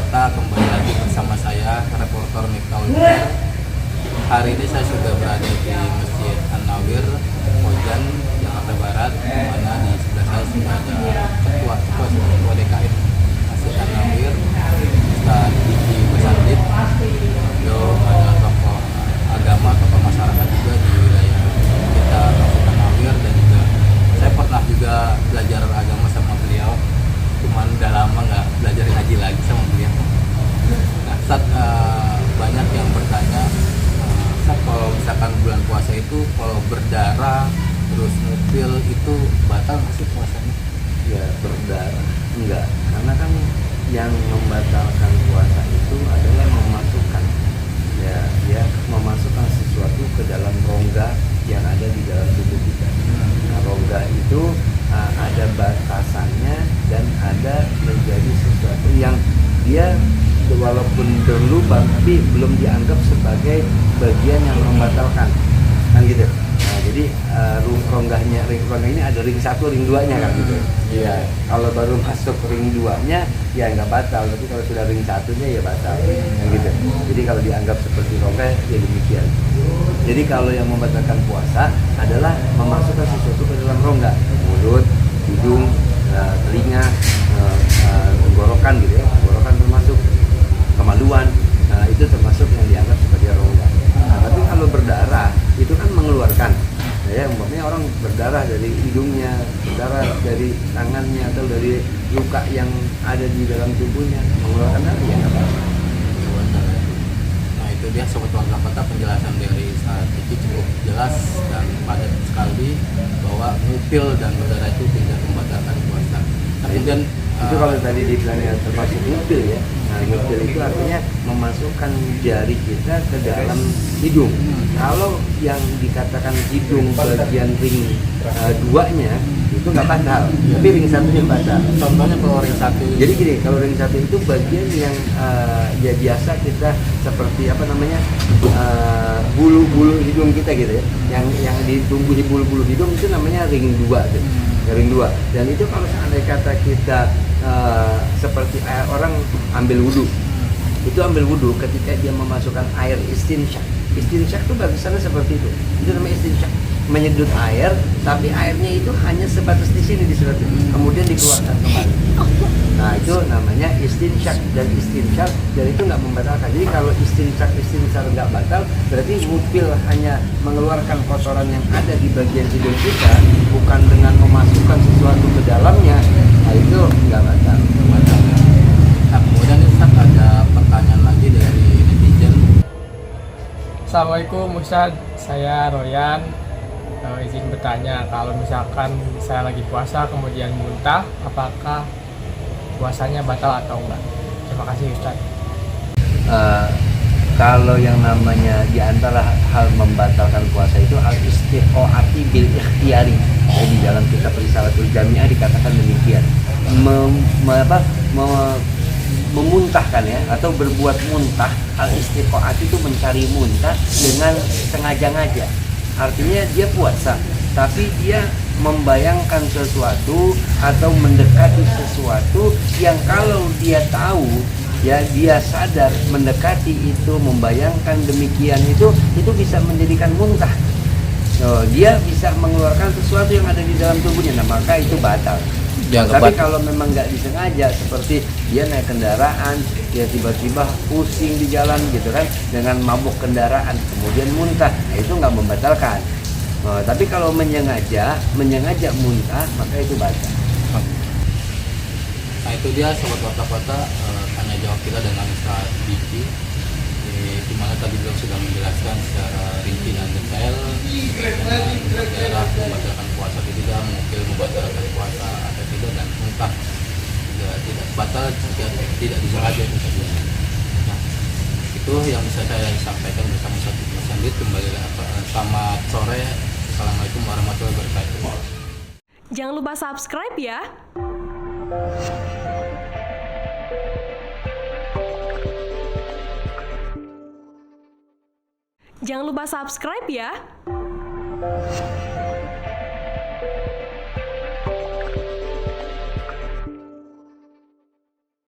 Kota, kembali lagi bersama saya, reporter Miftahul Huda. Hari ini saya sudah berada di Masjid An-Nawir, Pojan, Jakarta Barat, di mana di sebelah saya sudah ada ketua DKM Masjid An-Nawir, Ustaz Diki Basandit. Beliau ada tokoh agama, tokoh masyarakat juga di wilayah kita Masjid An-Nawir, dan juga saya pernah juga belajar agama sama beliau. Cuman udah lama nggak belajar ngaji lagi sama beliau. Nah, banyak yang bertanya, kalau misalkan bulan puasa itu kalau berdarah terus ngupil itu batal nggak sih puasanya? Ya, berdarah enggak, karena kan yang membatalkan puasa itu adalah memasukkan memasukkan sesuatu ke dalam rongga yang ada di dalam tubuh kita. Nah, rongga itu ada batasannya dan ada menjadi sesuatu yang dia walaupun berlubang tapi belum dianggap sebagai bagian yang membatalkan, kan gitu. Nah, jadi rongga ini ada ring 1, ring 2-nya kan gitu. Iya. Kalau baru masuk ring 2-nya ya nggak batal, tapi kalau sudah ring 1-nya ya batal, kan gitu. Jadi kalau dianggap seperti rongga ya demikian. Jadi kalau yang membatalkan puasa adalah memasukkan sesuatu ke dalam rongga, mulut, hidung, telinga, tenggorokan gitu ya. Tenggorokan termasuk, kemaluan, itu termasuk yang dianggap sebagai rongga. Nah, tapi kalau berdarah itu kan mengeluarkan, ya umpamanya orang berdarah dari hidungnya, berdarah dari tangannya atau dari luka yang ada di dalam tubuhnya, mengeluarkan darah ya nggak apa-apa. Nah, itu dia Sobat Warga Kota, penjelasan dari Ustaz Diki cukup jelas dan padat sekali bahwa ngupil dan berdarah itu tidak membatalkan puasa. Kemudian itu kalau tadi dibilangnya termasuk ngupil ya. Nah, ngupil itu artinya memasukkan jari kita ke dalam hidung. Kalau yang dikatakan hidung bagian ring 2-nya itu nggak batal, tapi ring 1-nya batal. contohnya kalau ring 1. Jadi gini, kalau ring 1 itu bagian yang ya biasa kita seperti apa namanya, bulu-bulu hidung kita gitu ya, yang ditumbuhi bulu-bulu hidung itu namanya ring 2 tuh. Ring 2. Dan itu kalau seandainya kata kita seperti orang ambil wudhu, itu ambil wudhu ketika dia memasukkan air istinsyak itu batasannya seperti itu namanya istinsyak, menyedot air tapi airnya itu hanya sebatas di sini disedot, kemudian dikeluarkan kembali. Nah, itu namanya istinsyak, dan itu nggak membatalkan. Jadi kalau istinsyak nggak batal, berarti ngupil hanya mengeluarkan kotoran yang ada di bagian hidung kita, bukan dengan memasukkan sesuatu ke dalamnya. Nah, itu nggak batal. Nah, kemudian Ustaz, ada pertanyaan lagi dari netizen. Assalamualaikum Ustaz, saya Royan. Izin bertanya, kalau misalkan saya lagi puasa kemudian muntah, apakah puasanya batal atau enggak? Terima kasih Ustaz. Kalau yang namanya diantara hal membatalkan puasa itu al-istiqoati bil ikhtiyari. Di dalam kitab Risalatul Jami'ah dikatakan demikian. Memuntahkan ya, atau berbuat muntah. Al-istiqoati itu mencari muntah dengan sengaja-ngaja. Artinya dia puasa, tapi dia membayangkan sesuatu atau mendekati sesuatu yang kalau dia tahu, ya dia sadar mendekati itu, membayangkan demikian itu bisa menjadikan muntah. Dia bisa mengeluarkan sesuatu yang ada di dalam tubuhnya, nah maka itu batal. Tapi kalau memang nggak disengaja, seperti dia naik kendaraan, dia tiba-tiba pusing di jalan gitu kan, dengan mabuk kendaraan, kemudian muntah, nah itu nggak membatalkan. Tapi kalau menyengaja muntah, maka itu batal. Nah, itu dia Sobat Warga Kota, tanya jawab kita dengan Ustaz Diki, di mana tadi beliau sudah menjelaskan secara rinci dan detail dengan daerah membatalkan puasa atau tidak, mungkin membatalkan puasa atau tidak, dan muntah juga tidak batal jika tidak disengaja itu saja. Nah, itu yang bisa saya sampaikan bersama Ustaz Diki Basandit. Kembali selamat sore. Assalamualaikum warahmatullahi wabarakatuh. Jangan lupa subscribe ya. Jangan lupa subscribe ya.